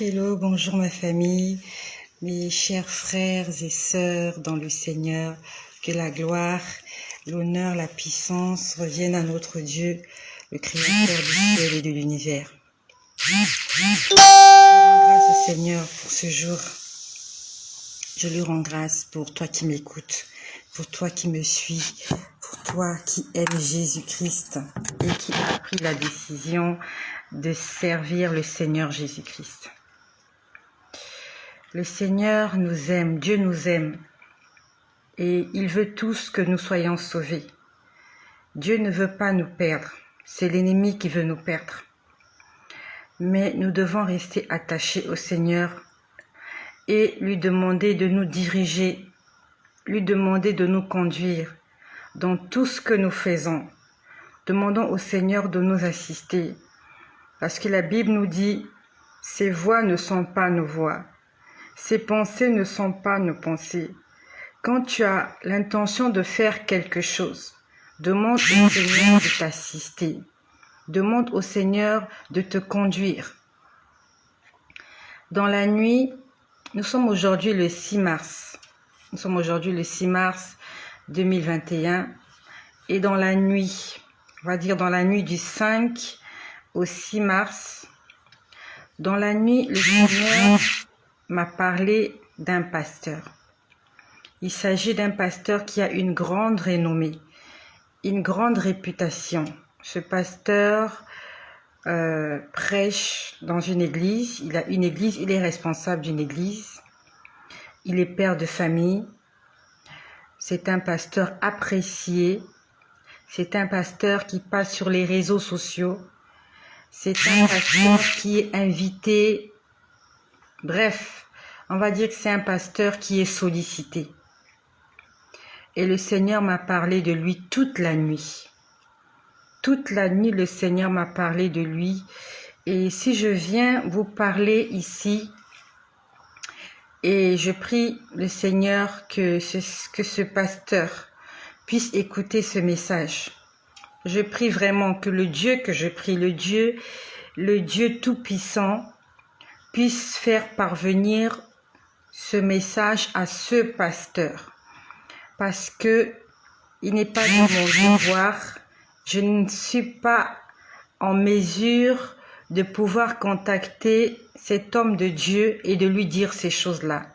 Hello, bonjour ma famille, mes chers frères et sœurs dans le Seigneur, que la gloire, l'honneur, la puissance reviennent à notre Dieu, le Créateur du ciel et de l'univers. Je rends grâce au Seigneur pour ce jour. Je lui rends grâce pour toi qui m'écoutes, pour toi qui me suis, pour toi qui aimes Jésus-Christ et qui a pris la décision de servir le Seigneur Jésus-Christ. Le Seigneur nous aime, Dieu nous aime et il veut tous que nous soyons sauvés. Dieu ne veut pas nous perdre, c'est l'ennemi qui veut nous perdre. Mais nous devons rester attachés au Seigneur et lui demander de nous diriger, lui demander de nous conduire dans tout ce que nous faisons. Demandons au Seigneur de nous assister parce que la Bible nous dit « Ses voies ne sont pas nos voies ». Ses pensées ne sont pas nos pensées. Quand tu as l'intention de faire quelque chose, demande au Seigneur de t'assister. Demande au Seigneur de te conduire. Dans la nuit, nous sommes aujourd'hui le 6 mars. Nous sommes aujourd'hui le 6 mars 2021. Et dans la nuit, on va dire dans la nuit du 5 au 6 mars, dans la nuit, le Seigneur m'a parlé d'un pasteur. Il s'agit d'un pasteur qui a une grande renommée, une grande réputation. Ce pasteur prêche dans une église, il a une église, il est responsable d'une église, il est père de famille, c'est un pasteur apprécié, c'est un pasteur qui passe sur les réseaux sociaux, c'est un pasteur qui est invité. Bref, on va dire que c'est un pasteur qui est sollicité. Et le Seigneur m'a parlé de lui toute la nuit. Toute la nuit, le Seigneur m'a parlé de lui. Et si je viens vous parler ici, et je prie le Seigneur que ce pasteur puisse écouter ce message. Je prie vraiment que le Dieu que je prie, le Dieu Tout-Puissant, puisse faire parvenir ce message à ce pasteur. Parce que il n'est pas de mon devoir, je ne suis pas en mesure de pouvoir contacter cet homme de Dieu et de lui dire ces choses-là.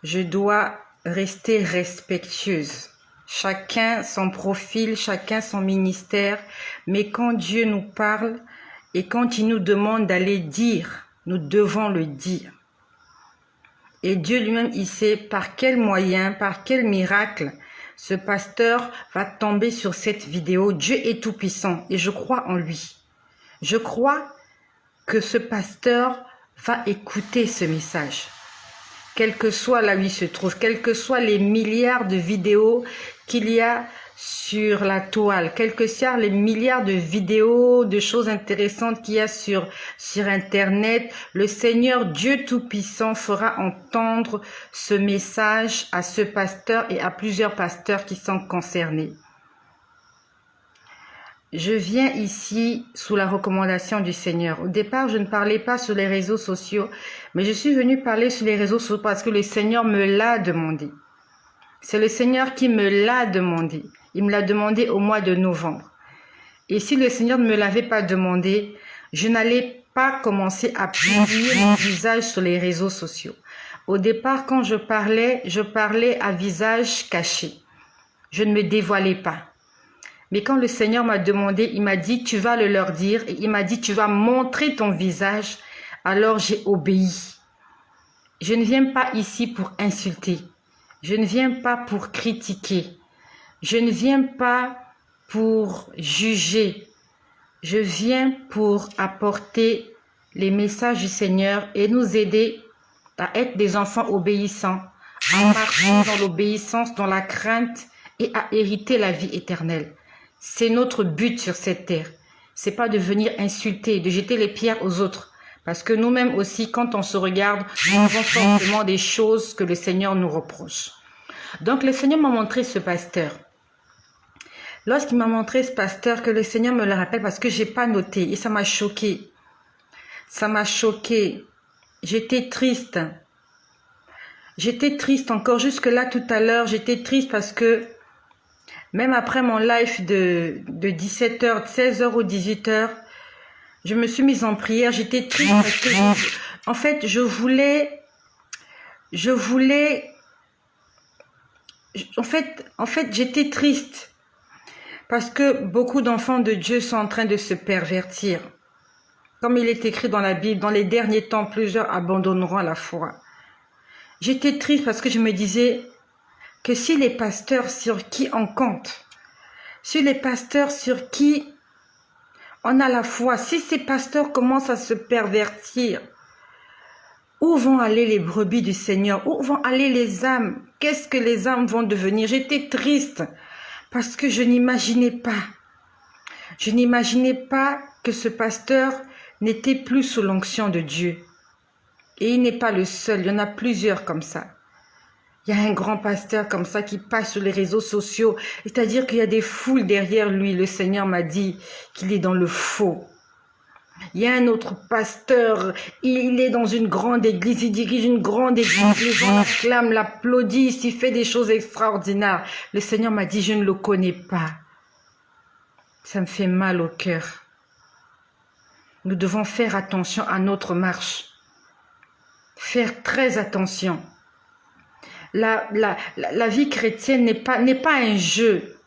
Je dois rester respectueuse. Chacun son profil, chacun son ministère, mais quand Dieu nous parle et quand il nous demande d'aller dire, nous devons le dire. Et Dieu lui-même, il sait par quel moyen, par quel miracle, ce pasteur va tomber sur cette vidéo. Dieu est tout puissant et je crois en lui. Je crois que ce pasteur va écouter ce message. Quel que soit là où il se trouve, quels que soient les milliards de vidéos qu'il y a sur la toile, quels que soient les milliards de vidéos, de choses intéressantes qu'il y a sur Internet, le Seigneur Dieu Tout-Puissant fera entendre ce message à ce pasteur et à plusieurs pasteurs qui sont concernés. Je viens ici sous la recommandation du Seigneur. Au départ, je ne parlais pas sur les réseaux sociaux, mais je suis venue parler sur les réseaux sociaux parce que le Seigneur me l'a demandé. C'est le Seigneur qui me l'a demandé. Il me l'a demandé au mois de novembre. Et si le Seigneur ne me l'avait pas demandé, je n'allais pas commencer à publier mon visage sur les réseaux sociaux. Au départ, quand je parlais à visage caché. Je ne me dévoilais pas. Mais quand le Seigneur m'a demandé, il m'a dit, tu vas le leur dire. Et il m'a dit, tu vas montrer ton visage. Alors j'ai obéi. Je ne viens pas ici pour insulter. Je ne viens pas pour critiquer. Je ne viens pas pour juger. Je viens pour apporter les messages du Seigneur et nous aider à être des enfants obéissants, à marcher dans l'obéissance, dans la crainte et à hériter la vie éternelle. C'est notre but sur cette terre. C'est pas de venir insulter, de jeter les pierres aux autres. Parce que nous-mêmes aussi, quand on se regarde, nous avons forcément des choses que le Seigneur nous reproche. Donc le Seigneur m'a montré ce pasteur. Lorsqu'il m'a montré ce pasteur, que le Seigneur me le rappelle parce que j'ai pas noté et ça m'a choqué. Ça m'a choqué. j'étais triste. J'étais triste encore jusque-là tout à l'heure. J'étais triste parce que même après mon live de 17h, 16h ou 18h, je me suis mise en prière. J'étais triste parce que, en fait, je voulais, en fait, j'étais triste parce que beaucoup d'enfants de Dieu sont en train de se pervertir. Comme il est écrit dans la Bible, dans les derniers temps, plusieurs abandonneront la foi. J'étais triste parce que je me disais que si les pasteurs sur qui on compte, si les pasteurs sur qui on a la foi, si ces pasteurs commencent à se pervertir, où vont aller les brebis du Seigneur? Où vont aller les âmes? Qu'est-ce que les âmes vont devenir? J'étais triste parce que je n'imaginais pas. Je n'imaginais pas que ce pasteur n'était plus sous l'onction de Dieu. Et il n'est pas le seul, il y en a plusieurs comme ça. Il y a un grand pasteur comme ça qui passe sur les réseaux sociaux. C'est-à-dire qu'il y a des foules derrière lui. Le Seigneur m'a dit qu'il est dans le faux. Il y a un autre pasteur, il est dans une grande église, il dirige une grande église, les gens l'acclament, l'applaudissent, il fait des choses extraordinaires. Le Seigneur m'a dit, je ne le connais pas. Ça me fait mal au cœur. Nous devons faire attention à notre marche. Faire très attention. La vie chrétienne n'est pas un jeu.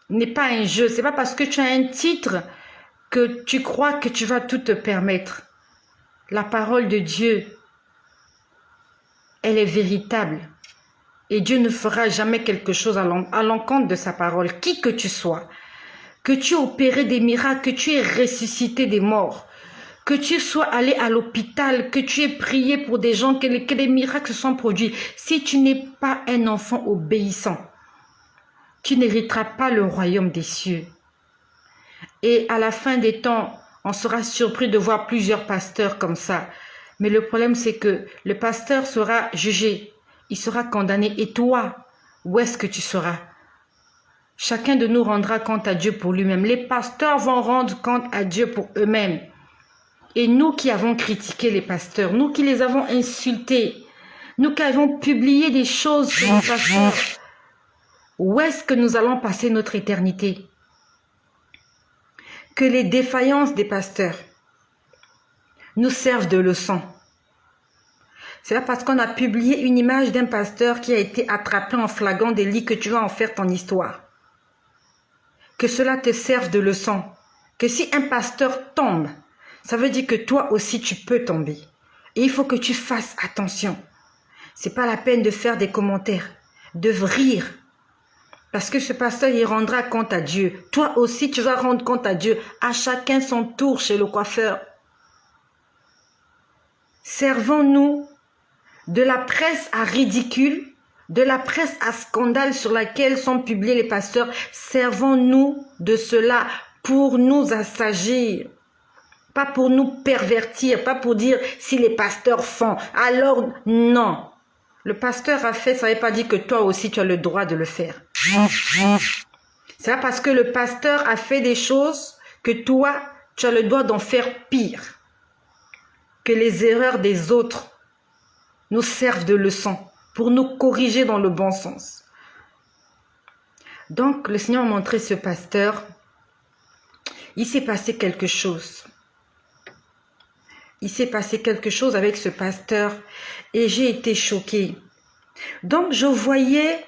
N'est pas un jeu. C'est pas parce que tu as un titre que tu crois que tu vas tout te permettre. La parole de Dieu, elle est véritable. Et Dieu ne fera jamais quelque chose à l'encontre de sa parole. Qui que tu sois, que tu aies opéré des miracles, que tu aies ressuscité des morts, que tu sois allé à l'hôpital, que tu aies prié pour des gens, que les miracles se sont produits. Si tu n'es pas un enfant obéissant, tu n'hériteras pas le royaume des cieux. Et à la fin des temps, on sera surpris de voir plusieurs pasteurs comme ça. Mais le problème, c'est que le pasteur sera jugé, il sera condamné. Et toi, où est-ce que tu seras? Chacun de nous rendra compte à Dieu pour lui-même. Les pasteurs vont rendre compte à Dieu pour eux-mêmes. Et nous qui avons critiqué les pasteurs, nous qui les avons insultés, nous qui avons publié des choses sur les pasteurs, où est-ce que nous allons passer notre éternité? Que les défaillances des pasteurs nous servent de leçon. C'est pas parce qu'on a publié une image d'un pasteur qui a été attrapé en flagrant délit que tu vas en faire ton histoire. Que cela te serve de leçon. Que si un pasteur tombe, ça veut dire que toi aussi tu peux tomber. Et il faut que tu fasses attention. C'est pas la peine de faire des commentaires, de rire. Parce que ce pasteur, il rendra compte à Dieu. Toi aussi, tu vas rendre compte à Dieu. À chacun son tour chez le coiffeur. Servons-nous de la presse à ridicule, de la presse à scandale sur laquelle sont publiés les pasteurs. Servons-nous de cela pour nous assagir. Pas pour nous pervertir, pas pour dire si les pasteurs font. Alors, non. Le pasteur a fait, ça ne veut pas dire que toi aussi tu as le droit de le faire. C'est pas parce que le pasteur a fait des choses que toi, tu as le droit d'en faire pire. Que les erreurs des autres nous servent de leçon pour nous corriger dans le bon sens. Donc, le Seigneur m'a montré ce pasteur. Il s'est passé quelque chose. Il s'est passé quelque chose avec ce pasteur et j'ai été choquée. Donc, je voyais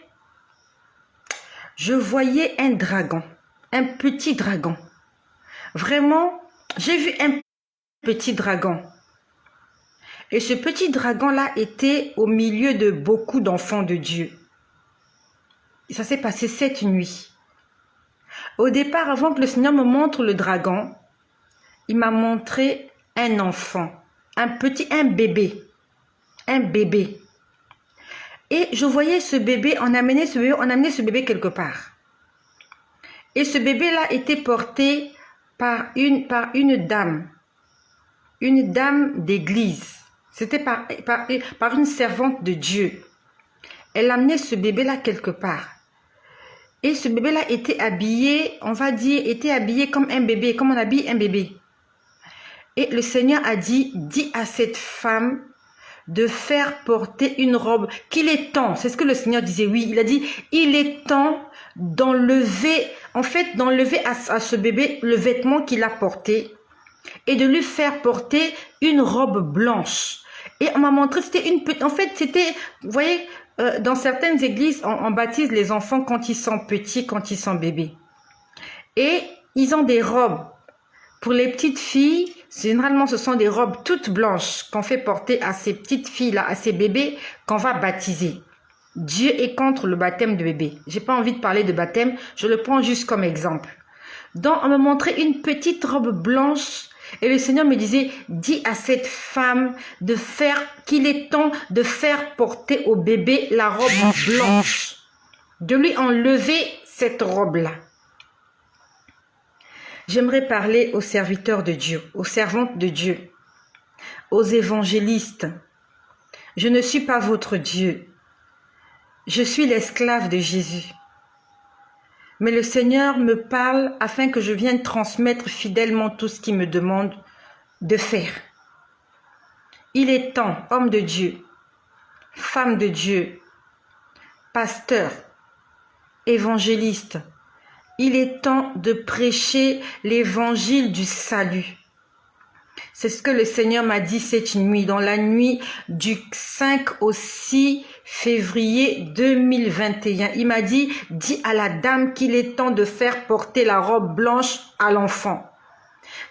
un dragon, un petit dragon. Vraiment, j'ai vu un petit dragon. Et ce petit dragon-là était au milieu de beaucoup d'enfants de Dieu. Et ça s'est passé cette nuit. Au départ, avant que le Seigneur me montre le dragon, il m'a montré un enfant, un bébé. Et je voyais ce bébé, on amenait ce bébé quelque part. Et ce bébé-là était porté par une dame d'église. C'était par une servante de Dieu. Elle amenait ce bébé-là quelque part. Et ce bébé-là était habillé, on va dire, était habillé comme un bébé, comme on habille un bébé. Et le Seigneur a dit, dis à cette femme de faire porter une robe, qu'il est temps, c'est ce que le Seigneur disait, oui, il a dit, il est temps d'enlever, en fait, d'enlever à ce bébé le vêtement qu'il a porté et de lui faire porter une robe blanche. Et on m'a montré, c'était une petite, en fait, c'était, vous voyez, dans certaines églises, on baptise les enfants quand ils sont petits, quand ils sont bébés. Et ils ont des robes. Pour les petites filles, généralement, ce sont des robes toutes blanches qu'on fait porter à ces petites filles-là, à ces bébés qu'on va baptiser. Dieu est contre le baptême de bébé. J'ai pas envie de parler de baptême, je le prends juste comme exemple. Donc, on me montrait une petite robe blanche et le Seigneur me disait, dis à cette femme de faire, qu'il est temps de faire porter au bébé la robe blanche, de lui enlever cette robe-là. J'aimerais parler aux serviteurs de Dieu, aux servantes de Dieu, aux évangélistes. Je ne suis pas votre Dieu. Je suis l'esclave de Jésus. Mais le Seigneur me parle afin que je vienne transmettre fidèlement tout ce qu'il me demande de faire. Il est temps, homme de Dieu, femme de Dieu, pasteur, évangéliste, il est temps de prêcher l'évangile du salut. C'est ce que le Seigneur m'a dit cette nuit, dans la nuit du 5 au 6 février 2021. Il m'a dit, dis à la dame qu'il est temps de faire porter la robe blanche à l'enfant.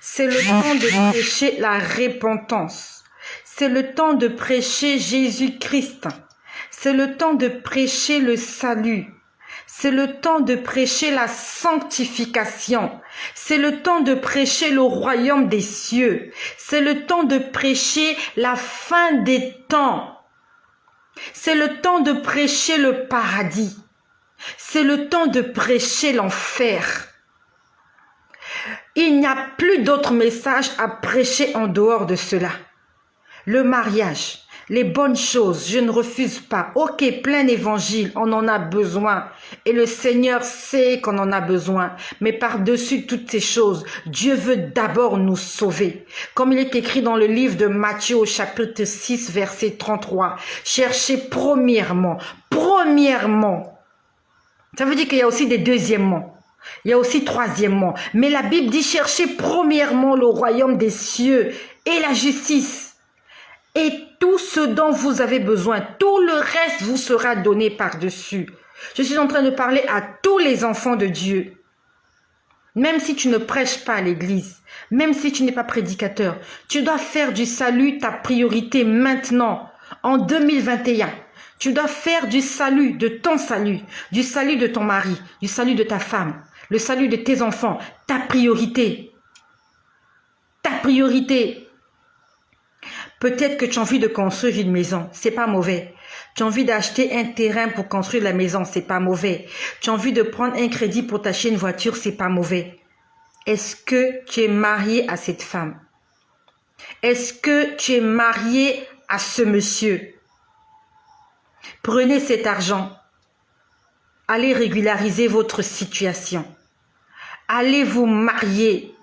C'est le temps de prêcher la repentance. C'est le temps de prêcher Jésus-Christ. C'est le temps de prêcher le salut. C'est le temps de prêcher la sanctification. C'est le temps de prêcher le royaume des cieux. C'est le temps de prêcher la fin des temps. C'est le temps de prêcher le paradis. C'est le temps de prêcher l'enfer. Il n'y a plus d'autre message à prêcher en dehors de cela. Le mariage, les bonnes choses, je ne refuse pas. Ok, plein évangile, on en a besoin. Et le Seigneur sait qu'on en a besoin. Mais par-dessus toutes ces choses, Dieu veut d'abord nous sauver. Comme il est écrit dans le livre de Matthieu au chapitre 6, verset 33. Cherchez premièrement. Ça veut dire qu'il y a aussi des deuxièmement. Il y a aussi troisièmement. Mais la Bible dit cherchez premièrement le royaume des cieux et la justice. Et tout ce dont vous avez besoin, tout le reste vous sera donné par-dessus. Je suis en train de parler à tous les enfants de Dieu. Même si tu ne prêches pas à l'église, même si tu n'es pas prédicateur, tu dois faire du salut ta priorité maintenant, en 2021. Tu dois faire du salut, de ton salut, du salut de ton mari, du salut de ta femme, le salut de tes enfants, ta priorité. Ta priorité. Peut-être que tu as envie de construire une maison, c'est pas mauvais. Tu as envie d'acheter un terrain pour construire la maison, c'est pas mauvais. Tu as envie de prendre un crédit pour t'acheter une voiture, c'est pas mauvais. Est-ce que tu es marié à cette femme? Est-ce que tu es marié à ce monsieur? Prenez cet argent. Allez régulariser votre situation. Allez vous marier.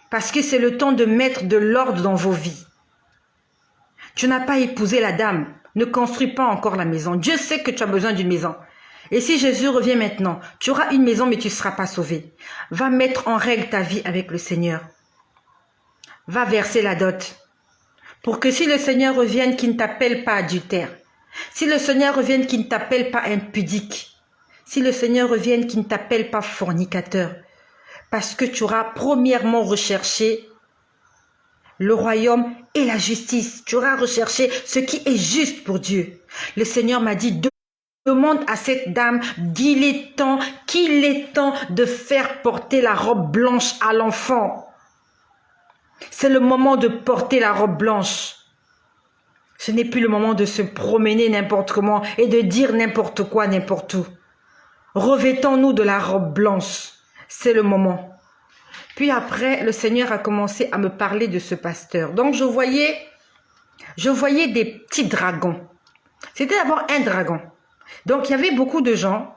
Parce que c'est le temps de mettre de l'ordre dans vos vies. Tu n'as pas épousé la dame. Ne construis pas encore la maison. Dieu sait que tu as besoin d'une maison. Et si Jésus revient maintenant, tu auras une maison mais tu ne seras pas sauvé. Va mettre en règle ta vie avec le Seigneur. Va verser la dot. Pour que si le Seigneur revienne, qu'il ne t'appelle pas adultère. Si le Seigneur revienne, qu'il ne t'appelle pas impudique. Si le Seigneur revienne, qu'il ne t'appelle pas fornicateur. Parce que tu auras premièrement recherché le royaume et la justice. Tu auras recherché ce qui est juste pour Dieu. Le Seigneur m'a dit, demande à cette dame qu'il est temps de faire porter la robe blanche à l'enfant. C'est le moment de porter la robe blanche. Ce n'est plus le moment de se promener n'importe comment et de dire n'importe quoi, n'importe où. Revêtons-nous de la robe blanche. C'est le moment. Puis après, le Seigneur a commencé à me parler de ce pasteur. Donc, je voyais des petits dragons. C'était d'abord un dragon. Donc, il y avait beaucoup de gens.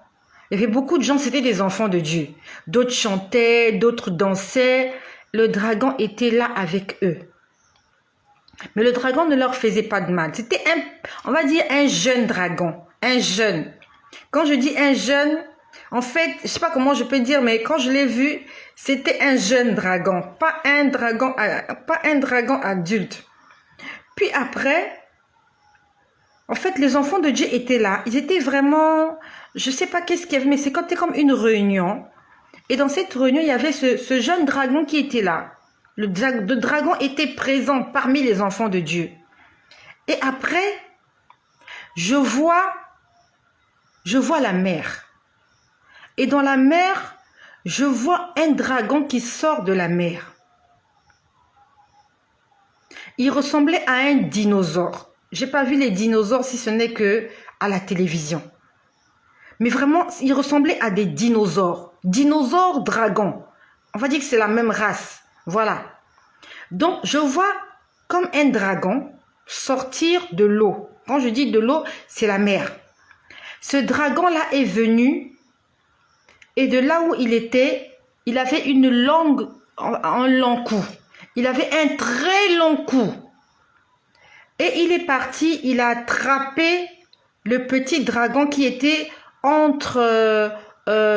C'était des enfants de Dieu. D'autres chantaient, d'autres dansaient. le dragon était là avec eux. Mais le dragon ne leur faisait pas de mal. C'était on va dire un jeune dragon. Un jeune. Quand je dis un jeune, en fait, je ne sais pas comment je peux dire, mais quand je l'ai vu, c'était un jeune dragon. Pas un dragon adulte. Puis après, en fait, les enfants de Dieu étaient là. Ils étaient vraiment, je ne sais pas qu'est-ce qu'il y avait, mais c'était comme une réunion. Et dans cette réunion, il y avait ce jeune dragon qui était là. Le dragon était présent parmi les enfants de Dieu. Et après, je vois la mer. Et dans la mer, je vois un dragon qui sort de la mer. Il ressemblait à un dinosaure. Je n'ai pas vu les dinosaures si ce n'est que à la télévision. Mais vraiment, il ressemblait à des dinosaures. Dinosaures dragons. On va dire que c'est la même race. Voilà. Donc, je vois comme un dragon sortir de l'eau. Quand je dis de l'eau, c'est la mer. Ce dragon-là est venu et de là où il était, il avait une langue, un long cou. Il avait un très long cou. Et il est parti, il a attrapé le petit dragon qui était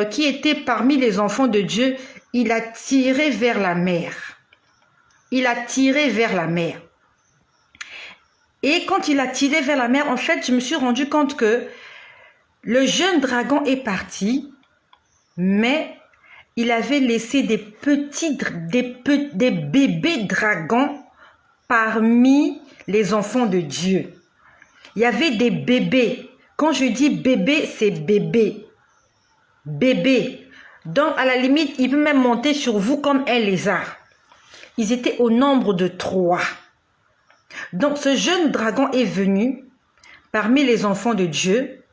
qui était parmi les enfants de Dieu. Il a tiré vers la mer. Il a tiré vers la mer. Et quand il a tiré vers la mer, en fait, je me suis rendu compte que le jeune dragon est parti, mais il avait laissé des bébés dragons parmi les enfants de Dieu. Il y avait des bébés. Quand je dis bébé, c'est bébé. Bébé. Donc, à la limite, il peut même monter sur vous comme un lézard. Ils étaient au nombre de 3. Donc, ce jeune dragon est venu parmi les enfants de Dieu.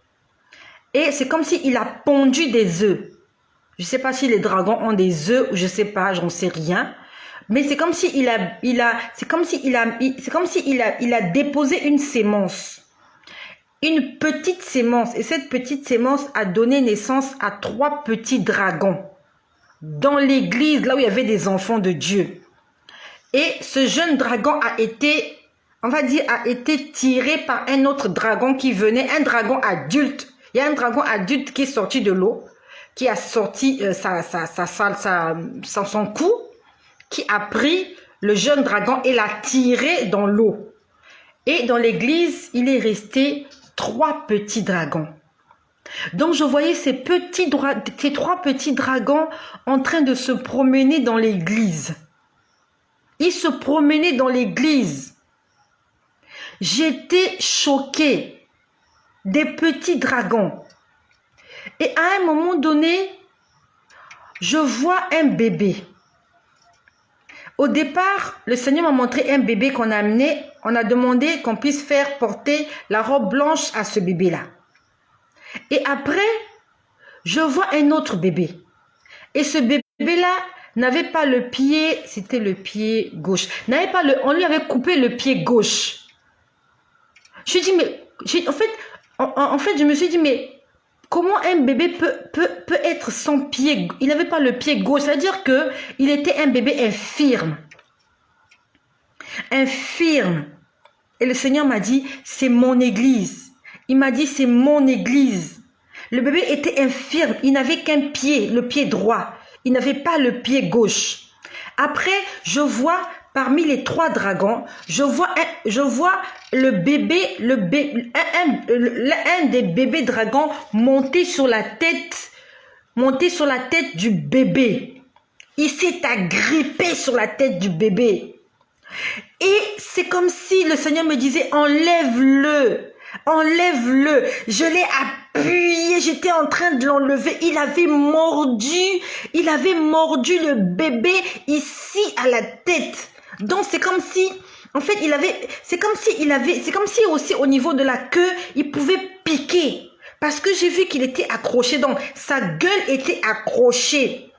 Et c'est comme s'il a pondu des œufs. Je ne sais pas si les dragons ont des œufs ou je ne sais pas, j'en sais rien. Mais c'est comme s'il a déposé une sémence. Une petite sémence. Et cette petite sémence a donné naissance à 3 petits dragons. Dans l'église, là où il y avait des enfants de Dieu. Et ce jeune dragon a été, on va dire, a été tiré par un autre dragon qui venait, un dragon adulte. Il y a un dragon adulte qui est sorti de l'eau, qui a sorti son cou, qui a pris le jeune dragon et l'a tiré dans l'eau. Et dans l'église, il est resté 3 petits dragons. Donc je voyais ces 3 petits dragons en train de se promener dans l'église. Ils se promenaient dans l'église. J'étais choquée. Des petits dragons. Et à un moment donné, je vois un bébé. Au départ, le Seigneur m'a montré un bébé qu'on a amené. On a demandé qu'on puisse faire porter la robe blanche à ce bébé-là. Et après, je vois un autre bébé. Et ce bébé-là n'avait pas le pied, c'était le pied gauche. On lui avait coupé le pied gauche. Je dis, mais, en fait, je me suis dit, mais comment un bébé peut être sans pied? Il n'avait pas le pied gauche, c'est-à-dire qu'il était un bébé infirme. Infirme. Et le Seigneur m'a dit, c'est mon église. Il m'a dit, c'est mon église. Le bébé était infirme, il n'avait qu'un pied, le pied droit. Il n'avait pas le pied gauche. Après, je vois parmi les 3 dragons, je vois le bébé, un des bébés dragons monter sur la tête du bébé. Il s'est agrippé sur la tête du bébé. Et c'est comme si le Seigneur me disait, enlève-le. Enlève-le. Je l'ai appuyé, j'étais en train de l'enlever. Il avait mordu le bébé ici à la tête. Donc c'est comme si, en fait, c'est comme si aussi au niveau de la queue, il pouvait piquer. Parce que j'ai vu qu'il était accroché, donc sa gueule était accrochée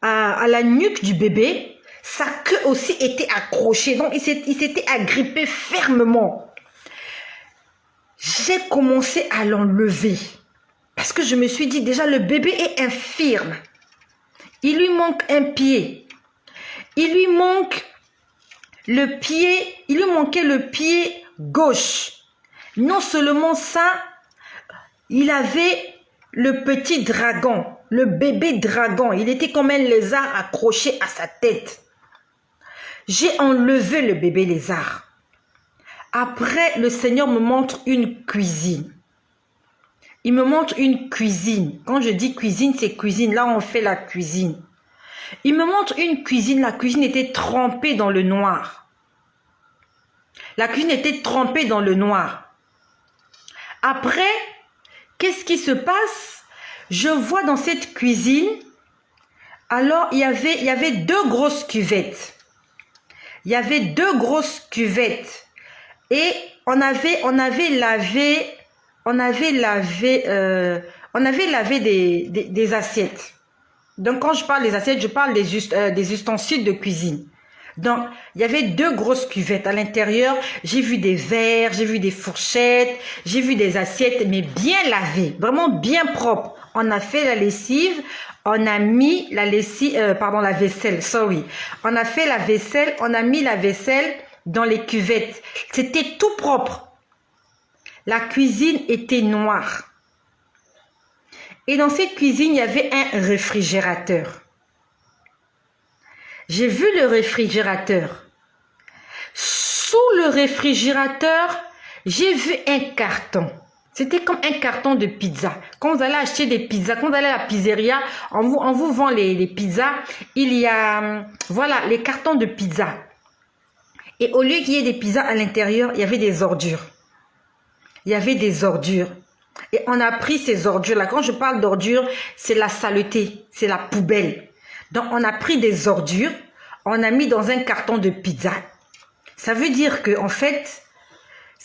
à la nuque du bébé. Sa queue aussi était accrochée, donc il s'était agrippé fermement. J'ai commencé à l'enlever. Parce que je me suis dit, déjà le bébé est infirme. Il lui manque un pied. il lui manque le pied, il lui manquait le pied gauche. Non seulement ça, il avait le petit dragon, le bébé dragon. Il était comme un lézard accroché à sa tête. J'ai enlevé le bébé lézard. Après, le Seigneur me montre une cuisine. Il me montre une cuisine. Quand je dis cuisine, c'est cuisine. Là, on fait la cuisine. Il me montre une cuisine. La cuisine était trempée dans le noir. La cuisine était trempée dans le noir. Après, qu'est-ce qui se passe? Je vois dans cette cuisine, alors il y avait deux grosses cuvettes. Il y avait deux grosses cuvettes. Et on avait lavé des assiettes. Donc quand je parle des assiettes, je parle des ustensiles de cuisine. Donc il y avait deux grosses cuvettes. À l'intérieur, j'ai vu des verres, j'ai vu des fourchettes, j'ai vu des assiettes, mais bien lavées, vraiment bien propres. On a fait la lessive, on a mis la vaisselle, sorry. On a fait la vaisselle, on a mis la vaisselle dans les cuvettes. C'était tout propre. La cuisine était noire. Et dans cette cuisine, il y avait un réfrigérateur. J'ai vu le réfrigérateur. Sous le réfrigérateur, j'ai vu un carton. C'était comme un carton de pizza. Quand vous allez acheter des pizzas, quand vous allez à la pizzeria, on vous vend les pizzas. Il y a, voilà, les cartons de pizza. Et au lieu qu'il y ait des pizzas à l'intérieur, il y avait des ordures. Il y avait des ordures. Et on a pris ces ordures-là. Quand je parle d'ordures, c'est la saleté, c'est la poubelle. Donc, on a pris des ordures, on a mis dans un carton de pizza. Ça veut dire qu'en fait,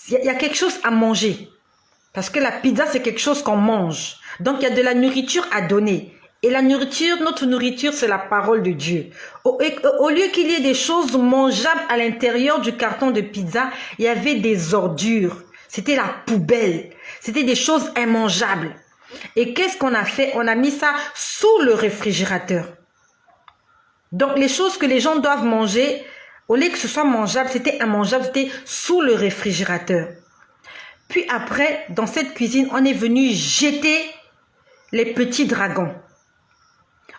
il y a quelque chose à manger. Parce que la pizza, c'est quelque chose qu'on mange. Donc, il y a de la nourriture à donner. Et la nourriture, notre nourriture, c'est la parole de Dieu. Au lieu qu'il y ait des choses mangeables à l'intérieur du carton de pizza, il y avait des ordures. C'était la poubelle. C'était des choses immangeables. Et qu'est-ce qu'on a fait? On a mis ça sous le réfrigérateur. Donc, les choses que les gens doivent manger, au lieu que ce soit mangeable, c'était immangeable, c'était sous le réfrigérateur. Puis après, dans cette cuisine, on est venu jeter les petits dragons.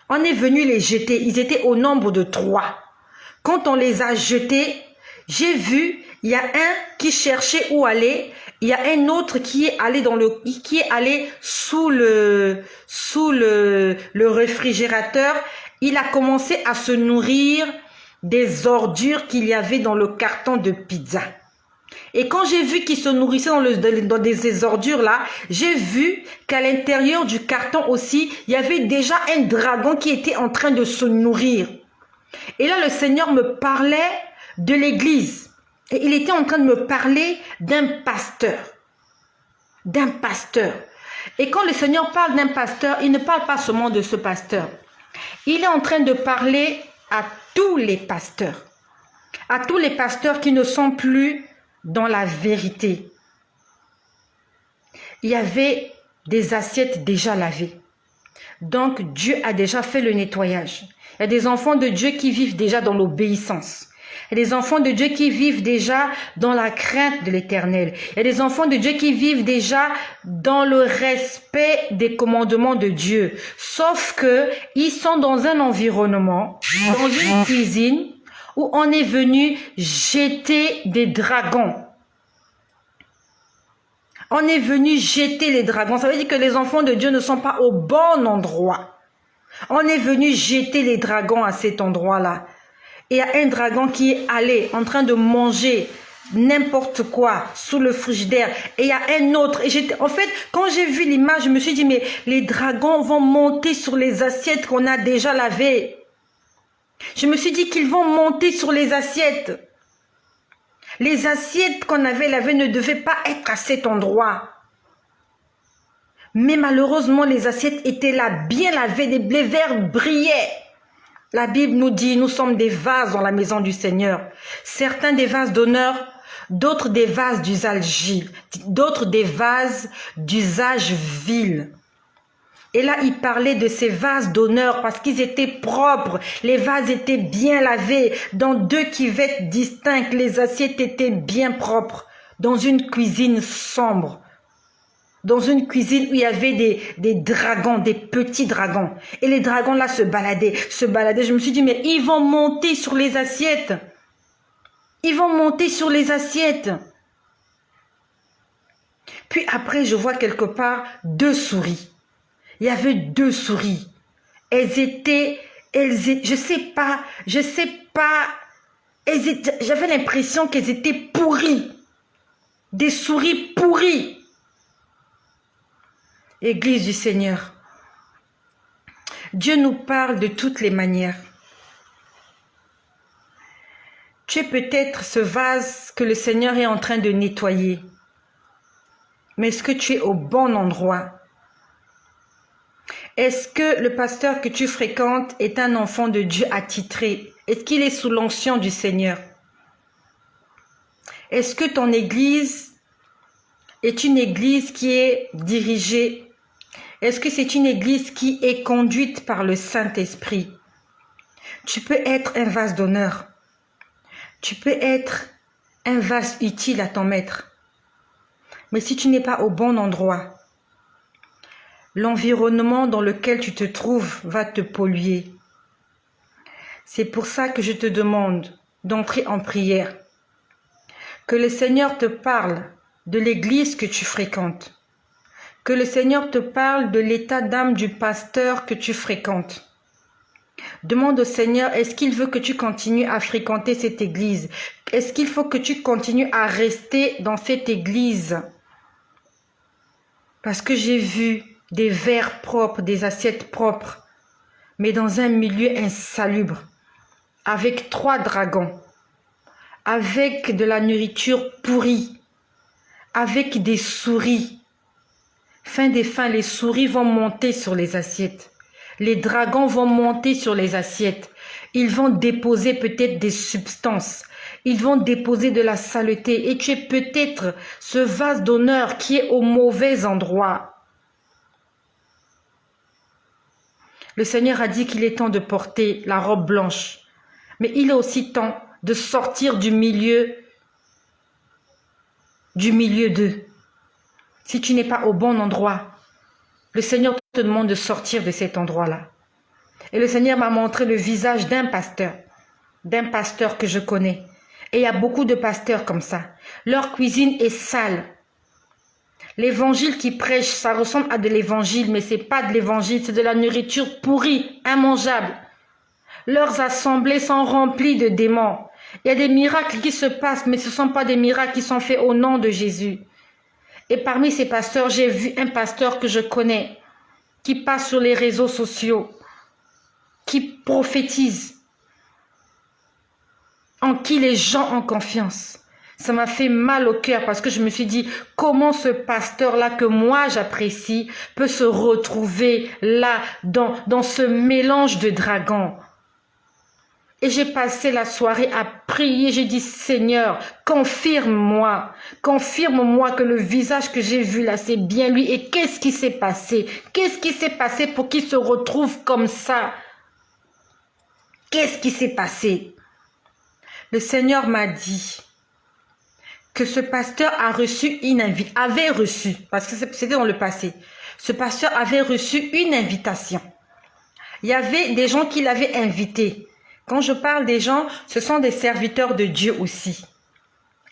On est venu les jeter. Ils étaient au nombre de 3. Quand on les a jetés, j'ai vu, il y a un qui cherchait où aller. Il y a un autre qui est allé sous le réfrigérateur. Il a commencé à se nourrir des ordures qu'il y avait dans le carton de pizza. Et quand j'ai vu qu'il se nourrissait dans ces ordures-là, j'ai vu qu'à l'intérieur du carton aussi, il y avait déjà un dragon qui était en train de se nourrir. Et là, le Seigneur me parlait de l'église. Et il était en train de me parler d'un pasteur. D'un pasteur. Et quand le Seigneur parle d'un pasteur, il ne parle pas seulement de ce pasteur. Il est en train de parler à tous les pasteurs. À tous les pasteurs qui ne sont plus dans la vérité. Il y avait des assiettes déjà lavées. Donc, Dieu a déjà fait le nettoyage. Il y a des enfants de Dieu qui vivent déjà dans l'obéissance. Il y a des enfants de Dieu qui vivent déjà dans la crainte de l'Éternel. Il y a des enfants de Dieu qui vivent déjà dans le respect des commandements de Dieu. Sauf que ils sont dans un environnement, dans une cuisine, où on est venu jeter des dragons. On est venu jeter les dragons. Ça veut dire que les enfants de Dieu ne sont pas au bon endroit. On est venu jeter les dragons à cet endroit-là. Et il y a un dragon qui est allé en train de manger n'importe quoi sous le frigidaire. Et il y a un autre. Et en fait, quand j'ai vu l'image, je me suis dit, mais les dragons vont monter sur les assiettes qu'on a déjà lavées. Je me suis dit qu'ils vont monter sur les assiettes. Les assiettes qu'on avait lavées ne devaient pas être à cet endroit. Mais malheureusement, les assiettes étaient là, bien lavées, les verres brillaient. La Bible nous dit, nous sommes des vases dans la maison du Seigneur. Certains des vases d'honneur, d'autres des vases d'usage vil. D'autres des vases d'usage vil. Et là, il parlait de ces vases d'honneur parce qu'ils étaient propres. Les vases étaient bien lavés. Dans 2 cuvettes distinctes, les assiettes étaient bien propres. Dans une cuisine sombre. Dans une cuisine où il y avait des dragons, des petits dragons. Et les dragons là se baladaient, se baladaient. Je me suis dit, mais ils vont monter sur les assiettes. Ils vont monter sur les assiettes. Puis après, je vois quelque part 2 souris. Il y avait 2 souris. Je sais pas, j'avais l'impression qu'elles étaient pourries. Des souris pourries. Église du Seigneur. Dieu nous parle de toutes les manières. Tu es peut-être ce vase que le Seigneur est en train de nettoyer. Mais est-ce que tu es au bon endroit? Est-ce que le pasteur que tu fréquentes est un enfant de Dieu attitré? Est-ce qu'il est sous l'onction du Seigneur? Est-ce que ton église est une église qui est dirigée? Est-ce que c'est une église qui est conduite par le Saint-Esprit? Tu peux être un vase d'honneur. Tu peux être un vase utile à ton maître. Mais si tu n'es pas au bon endroit, l'environnement dans lequel tu te trouves va te polluer. C'est pour ça que je te demande d'entrer en prière. Que le Seigneur te parle de l'église que tu fréquentes. Que le Seigneur te parle de l'état d'âme du pasteur que tu fréquentes. Demande au Seigneur, est-ce qu'il veut que tu continues à fréquenter cette église? Est-ce qu'il faut que tu continues à rester dans cette église? Parce que j'ai vu des verres propres, des assiettes propres, mais dans un milieu insalubre, avec 3 dragons, avec de la nourriture pourrie, avec des souris. Fin des fins, les souris vont monter sur les assiettes. Les dragons vont monter sur les assiettes. Ils vont déposer peut-être des substances. Ils vont déposer de la saleté. Et tu es peut-être ce vase d'honneur qui est au mauvais endroit. Le Seigneur a dit qu'il est temps de porter la robe blanche. Mais il est aussi temps de sortir du milieu d'eux. Si tu n'es pas au bon endroit, le Seigneur te demande de sortir de cet endroit-là. Et le Seigneur m'a montré le visage d'un pasteur que je connais. Et il y a beaucoup de pasteurs comme ça. Leur cuisine est sale. L'évangile qu'ils prêchent, ça ressemble à de l'évangile, mais ce n'est pas de l'évangile, c'est de la nourriture pourrie, immangeable. Leurs assemblées sont remplies de démons. Il y a des miracles qui se passent, mais ce ne sont pas des miracles qui sont faits au nom de Jésus. Et parmi ces pasteurs, j'ai vu un pasteur que je connais, qui passe sur les réseaux sociaux, qui prophétise, en qui les gens ont confiance. Ça m'a fait mal au cœur parce que je me suis dit, comment ce pasteur-là que moi j'apprécie peut se retrouver là, dans ce mélange de dragons. Et j'ai passé la soirée à prier. J'ai dit, Seigneur, confirme-moi que le visage que j'ai vu là, c'est bien lui. Et qu'est-ce qui s'est passé? Qu'est-ce qui s'est passé pour qu'il se retrouve comme ça? Qu'est-ce qui s'est passé? Le Seigneur m'a dit que ce pasteur a reçu une invitation, avait reçu, parce que c'était dans le passé. Ce pasteur avait reçu une invitation. Il y avait des gens qui l'avaient invité. Quand je parle des gens, ce sont des serviteurs de Dieu aussi.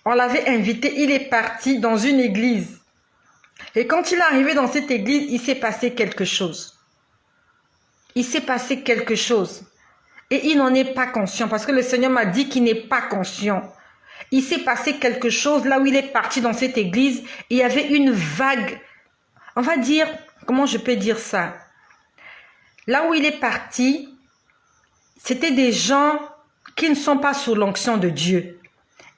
On l'avait invité, il est parti dans une église. Et quand il est arrivé dans cette église, il s'est passé quelque chose. Il s'est passé quelque chose. Et il n'en est pas conscient, parce que le Seigneur m'a dit qu'il n'est pas conscient. Il s'est passé quelque chose là où il est parti dans cette église. Il y avait une vague, on va dire, comment je peux dire ça? Là où il est parti, c'était des gens qui ne sont pas sous l'onction de Dieu.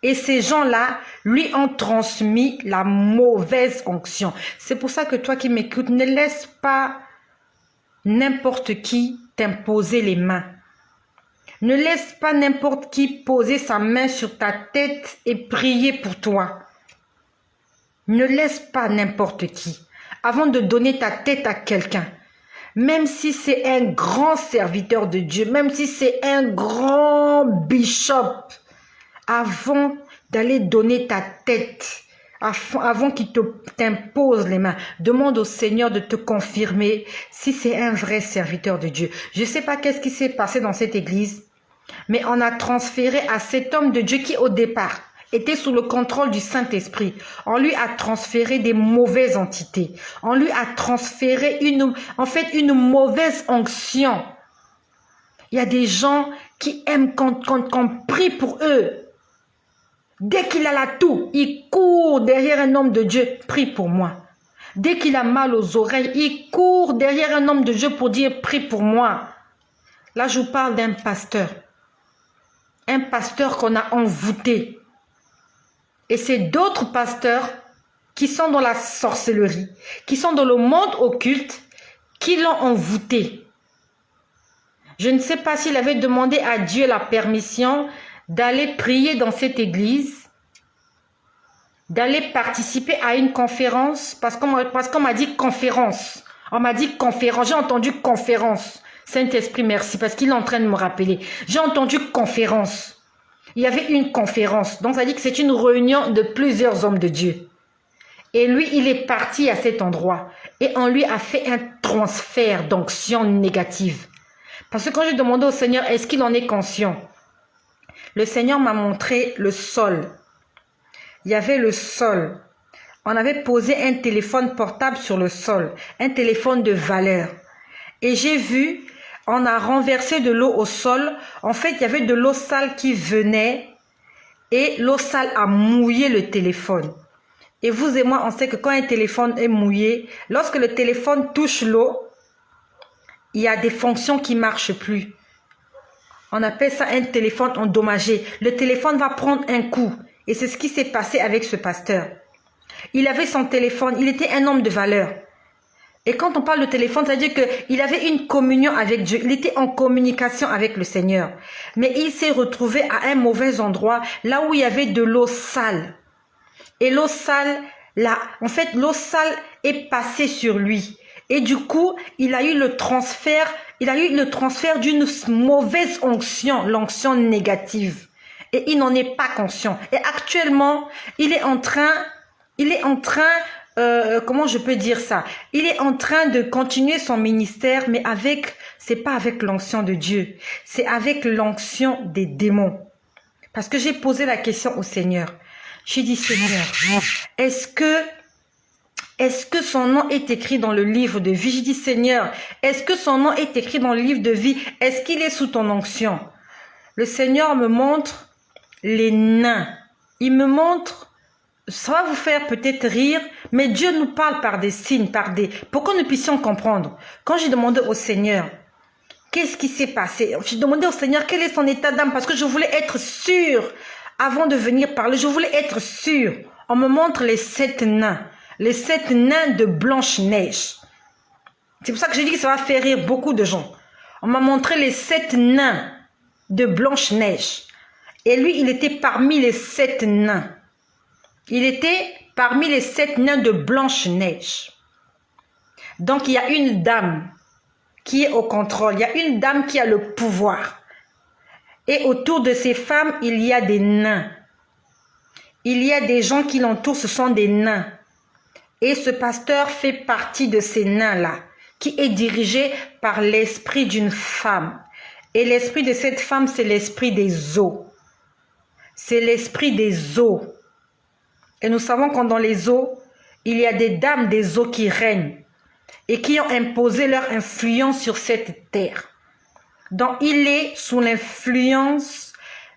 Et ces gens-là lui ont transmis la mauvaise onction. C'est pour ça que toi qui m'écoutes, ne laisse pas n'importe qui t'imposer les mains. Ne laisse pas n'importe qui poser sa main sur ta tête et prier pour toi. Ne laisse pas n'importe qui. Avant de donner ta tête à quelqu'un, même si c'est un grand serviteur de Dieu, même si c'est un grand bishop, avant d'aller donner ta tête, avant qu'il t'impose les mains, demande au Seigneur de te confirmer si c'est un vrai serviteur de Dieu. Je ne sais pas qu'est-ce qui s'est passé dans cette église, mais on a transféré à cet homme de Dieu qui au départ était sous le contrôle du Saint-Esprit. On lui a transféré des mauvaises entités. On lui a transféré une mauvaise onction. Il y a des gens qui aiment qu'on prie pour eux. Dès qu'il a la toux, il court derrière un homme de Dieu, prie pour moi. Dès qu'il a mal aux oreilles, il court derrière un homme de Dieu pour dire, prie pour moi. Là, je vous parle d'un pasteur. Un pasteur qu'on a envoûté. Et c'est d'autres pasteurs qui sont dans la sorcellerie, qui sont dans le monde occulte, qui l'ont envoûté. Je ne sais pas s'il avait demandé à Dieu la permission d'aller prier dans cette église, d'aller participer à une conférence, parce qu'on m'a dit conférence. On m'a dit conférence, j'ai entendu conférence. Saint-Esprit, merci, parce qu'il est en train de me rappeler. J'ai entendu conférence. Il y avait une conférence, donc ça dit que c'est une réunion de plusieurs hommes de Dieu. Et lui, il est parti à cet endroit et on lui a fait un transfert d'onction négative. Parce que quand j'ai demandé au Seigneur, est-ce qu'il en est conscient? Le Seigneur m'a montré le sol. Il y avait le sol. On avait posé un téléphone portable sur le sol, un téléphone de valeur. Et j'ai vu... On a renversé de l'eau au sol. En fait, il y avait de l'eau sale qui venait et l'eau sale a mouillé le téléphone. Et vous et moi, on sait que quand un téléphone est mouillé, lorsque le téléphone touche l'eau, il y a des fonctions qui ne marchent plus. On appelle ça un téléphone endommagé. Le téléphone va prendre un coup. Et c'est ce qui s'est passé avec ce pasteur. Il avait son téléphone, il était un homme de valeur. Et quand on parle de téléphone, ça veut dire qu'il avait une communion avec Dieu. Il était en communication avec le Seigneur. Mais il s'est retrouvé à un mauvais endroit, là où il y avait de l'eau sale. Et l'eau sale, là, en fait, l'eau sale est passée sur lui. Et du coup, il a eu le transfert d'une mauvaise onction, l'onction négative. Et il n'en est pas conscient. Et actuellement, il est en train, comment je peux dire ça? Il est en train de continuer son ministère, mais c'est pas avec l'onction de Dieu, c'est avec l'onction des démons. Parce que j'ai posé la question au Seigneur. J'ai dit, Seigneur, est-ce que son nom est écrit dans le livre de vie? J'ai dit, Seigneur, est-ce que son nom est écrit dans le livre de vie? Est-ce qu'il est sous ton onction? Le Seigneur me montre les nains. Il me montre... Ça va vous faire peut-être rire, mais Dieu nous parle par des signes, pour que nous puissions comprendre. Quand j'ai demandé au Seigneur, qu'est-ce qui s'est passé? J'ai demandé au Seigneur quel est son état d'âme, parce que je voulais être sûre avant de venir parler. Je voulais être sûre. On me montre les 7 nains de Blanche-Neige. C'est pour ça que j'ai dit que ça va faire rire beaucoup de gens. On m'a montré les 7 nains de Blanche-Neige. Et lui, il était parmi les 7 nains. Il était parmi les 7 nains de Blanche-Neige. Donc, il y a une dame qui est au contrôle. Il y a une dame qui a le pouvoir. Et autour de ces femmes, il y a des nains. Il y a des gens qui l'entourent, ce sont des nains. Et ce pasteur fait partie de ces nains-là, qui est dirigé par l'esprit d'une femme. Et l'esprit de cette femme, c'est l'esprit des eaux. C'est l'esprit des eaux. Et nous savons que dans les eaux, il y a des dames des eaux qui règnent et qui ont imposé leur influence sur cette terre. Donc, il est sous l'influence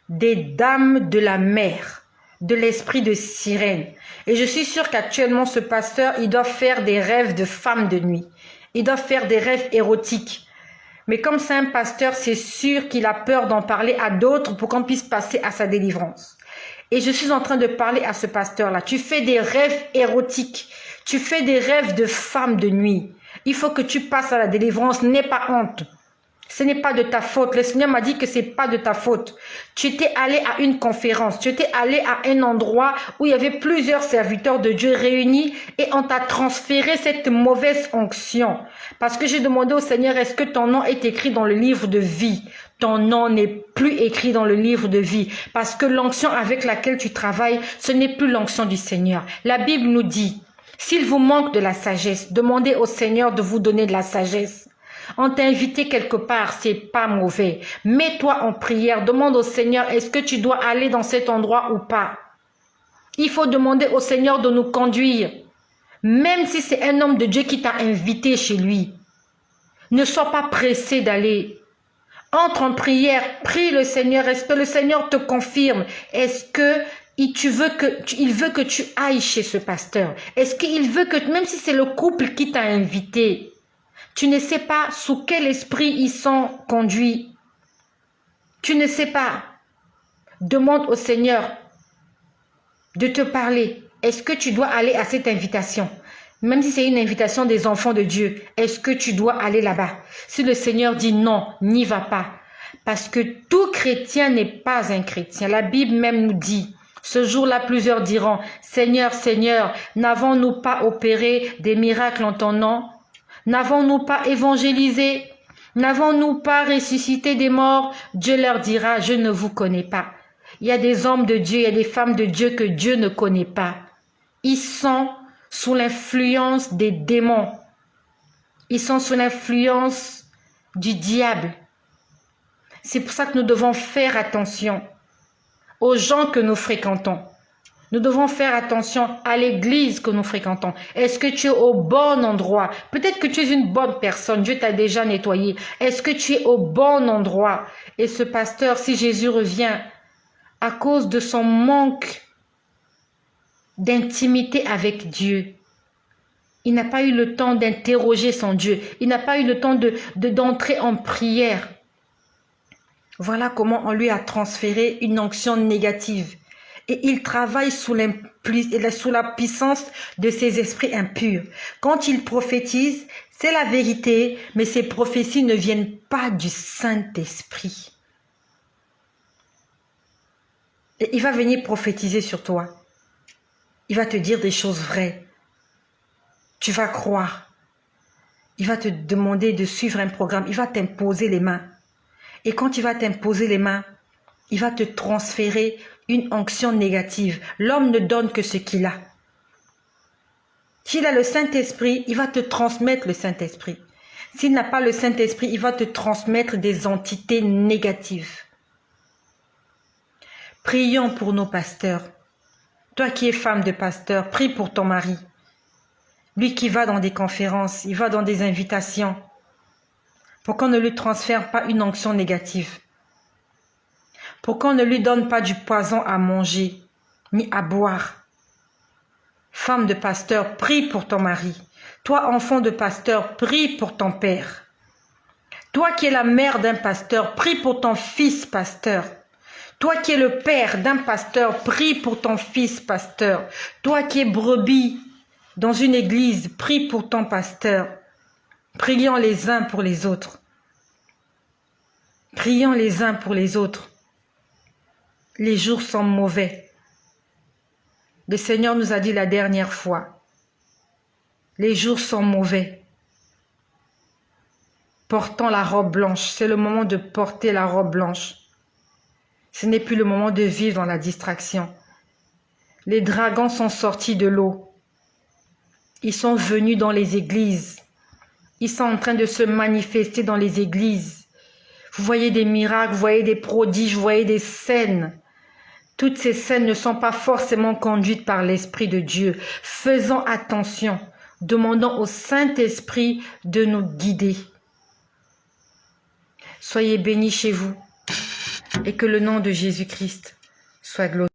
des dames de la mer, de l'esprit de sirène. Et je suis sûre qu'actuellement, ce pasteur, il doit faire des rêves de femmes de nuit. Il doit faire des rêves érotiques. Mais comme c'est un pasteur, c'est sûr qu'il a peur d'en parler à d'autres pour qu'on puisse passer à sa délivrance. Et je suis en train de parler à ce pasteur-là. Tu fais des rêves érotiques. Tu fais des rêves de femmes de nuit. Il faut que tu passes à la délivrance. N'aie pas honte. Ce n'est pas de ta faute. Le Seigneur m'a dit que ce n'est pas de ta faute. Tu étais allé à une conférence. Tu étais allé à un endroit où il y avait plusieurs serviteurs de Dieu réunis et on t'a transféré cette mauvaise onction. Parce que j'ai demandé au Seigneur, est-ce que ton nom est écrit dans le livre de vie? Ton nom n'est plus écrit dans le livre de vie. Parce que l'onction avec laquelle tu travailles, ce n'est plus l'onction du Seigneur. La Bible nous dit, s'il vous manque de la sagesse, demandez au Seigneur de vous donner de la sagesse. On t'a invité quelque part, c'est pas mauvais. Mets-toi en prière, demande au Seigneur, est-ce que tu dois aller dans cet endroit ou pas? Il faut demander au Seigneur de nous conduire. Même si c'est un homme de Dieu qui t'a invité chez lui. Ne sois pas pressé d'aller. Entre en prière, prie le Seigneur. Est-ce que le Seigneur te confirme? Est-ce que il veut que tu ailles chez ce pasteur? Est-ce qu'il veut que, même si c'est le couple qui t'a invité, tu ne sais pas sous quel esprit ils sont conduits. Tu ne sais pas. Demande au Seigneur de te parler. Est-ce que tu dois aller à cette invitation? Même si c'est une invitation des enfants de Dieu, est-ce que tu dois aller là-bas? Si le Seigneur dit non, n'y va pas. Parce que tout chrétien n'est pas un chrétien. La Bible même nous dit, ce jour-là, plusieurs diront, Seigneur, Seigneur, n'avons-nous pas opéré des miracles en ton nom? N'avons-nous pas évangélisé? N'avons-nous pas ressuscité des morts? Dieu leur dira, je ne vous connais pas. Il y a des hommes de Dieu, il y a des femmes de Dieu que Dieu ne connaît pas. Ils sont sous l'influence des démons. Ils sont sous l'influence du diable. C'est pour ça que nous devons faire attention aux gens que nous fréquentons. Nous devons faire attention à l'église que nous fréquentons. Est-ce que tu es au bon endroit? Peut-être que tu es une bonne personne, Dieu t'a déjà nettoyé. Est-ce que tu es au bon endroit? Et ce pasteur, si Jésus revient, à cause de son manque d'intimité avec Dieu, il n'a pas eu le temps d'interroger son Dieu. Il n'a pas eu le temps d'entrer en prière. Voilà comment on lui a transféré une onction négative. Et il travaille sous la puissance de ces esprits impurs. Quand il prophétise, c'est la vérité, mais ces prophéties ne viennent pas du Saint-Esprit. Et il va venir prophétiser sur toi. Il va te dire des choses vraies. Tu vas croire. Il va te demander de suivre un programme. Il va t'imposer les mains. Et quand il va t'imposer les mains, il va te transférer une onction négative. L'homme ne donne que ce qu'il a. S'il a le Saint-Esprit, il va te transmettre le Saint-Esprit. S'il n'a pas le Saint-Esprit, il va te transmettre des entités négatives. Prions pour nos pasteurs. Toi qui es femme de pasteur, prie pour ton mari. Lui qui va dans des conférences, il va dans des invitations. Pour qu'on ne lui transfère pas une onction négative. Pour qu'on ne lui donne pas du poison à manger, ni à boire. Femme de pasteur, prie pour ton mari. Toi, enfant de pasteur, prie pour ton père. Toi qui es la mère d'un pasteur, prie pour ton fils pasteur. Toi qui es le père d'un pasteur, prie pour ton fils pasteur. Toi qui es brebis dans une église, prie pour ton pasteur. Prions les uns pour les autres. Prions les uns pour les autres. Les jours sont mauvais. Le Seigneur nous a dit la dernière fois, les jours sont mauvais. Portons la robe blanche. C'est le moment de porter la robe blanche. Ce n'est plus le moment de vivre dans la distraction. Les dragons sont sortis de l'eau. Ils sont venus dans les églises. Ils sont en train de se manifester dans les églises. Vous voyez des miracles, vous voyez des prodiges, vous voyez des scènes. Toutes ces scènes ne sont pas forcément conduites par l'Esprit de Dieu. Faisons attention. Demandons au Saint-Esprit de nous guider. Soyez bénis chez vous et que le nom de Jésus-Christ soit glorifié.